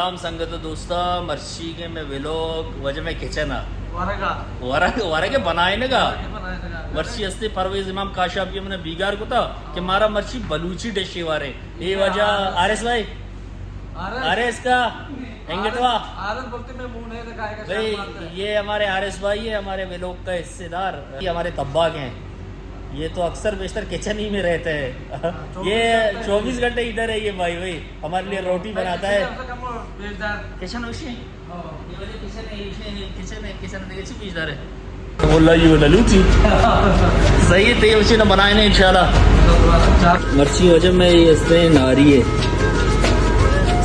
सलाम संगत दोस्ता मर्शी के में व्लॉग वजह में किचन वरगे बनाए ना मर्शी अस्ते परवेज इमाम काशाब की हमने बीगार को था कि हमारा मर्शी बलूची डिश वारे ये वजह आरएस भाई आरएस का हेंगटवा भाई ये हमारे आरएस भाई है हमारे व्लॉग का हिस्सेदार ये हमारे तब्बाक हैं ये तो अक्सर बेशतर किचन ही में रहते हैं ये 24 घंटे इधर है ये भाई भाई हमारे लिए रोटी बनाता है किचन किचन है बोला ये बोला लूची सही है ते उसी ने बनाए ना इंशाल्लाह मर्ची वजह में ये नारी है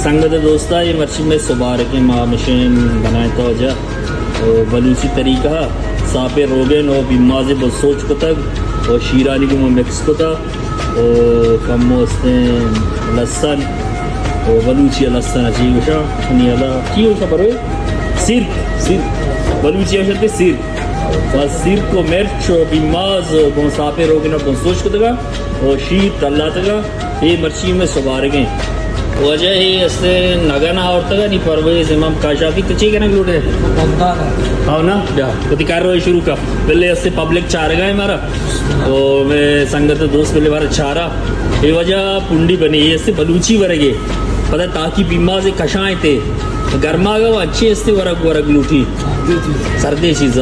संगत दोस्ता ये मर्ची में सुबार के माँ मशीन बनाए तो वजह बलूची तरीका सापे रोगन और बिमाजे बसोच को तक और शीरानी को मिक्स को था और कम लसन और बलूची लसन अच्छी उषा अनियाला की उषा पर सिर बलूची अशते सिर बस सिर को मिर्च और बिमाज और सापे रोगन और बसोच को तगा और शीर तल्ला तगा ये मर्ची में सुबार गए वजह ही ऐसे नगना और तक नहीं परवेज इमाम काशाफी तो चाहिए ना लूटे हाँ ना क्या कति कार्रवाई शुरू का पहले ऐसे पब्लिक चार गए हमारा तो मैं संगत दोस्त पहले बार चारा ये वजह पुंडी बनी ऐसे बलूची वरगे पता ताकि बीमा से कशाएं थे गर्मा का वो अच्छे ऐसे वरग लूटी सर्दी चीज़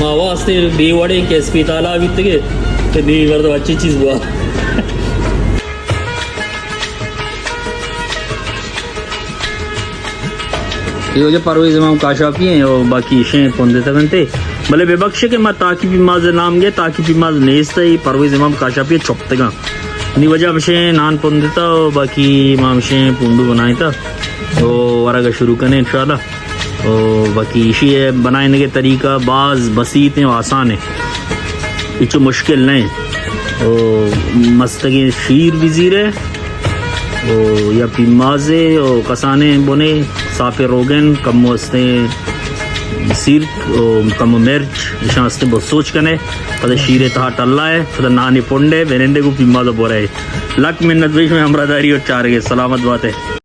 माँ वास्ते बेवड़े के अस्पताल भी तक तो नहीं वर्द अच्छी चीज़ हुआ ये वजह परवेज इमाम काशाफी हैं और बाकी शें पौंदे तकनते भले बेबख्श के मैं ताकि बिमाज नाम गए ताकि बिमाज नेस्त ही परवेज इमाम काशाफी चुपतगा नी वजह शें नान पौंदे था और बाकी इमाम शें पुंडू बनाए था तो वरगा शुरू करें इंशाल्लाह और बाकी इसी है बनाने के तरीका बाज बसीत हैं आसान है इचो मुश्किल नहीं और मस्तगी शीर विजीर है ओ या पिमाजे और कसाने बोने सापे रोगन कम वस्ते सिर कम मिर्च इशास्ते बहुत सोच कने पता शीरे तहा टल्ला है पता नानी पोंडे वेनेंडे को पिमाजो बोरा है लक मिन्नत बीच में हमरादारी और चार के सलामत बात है।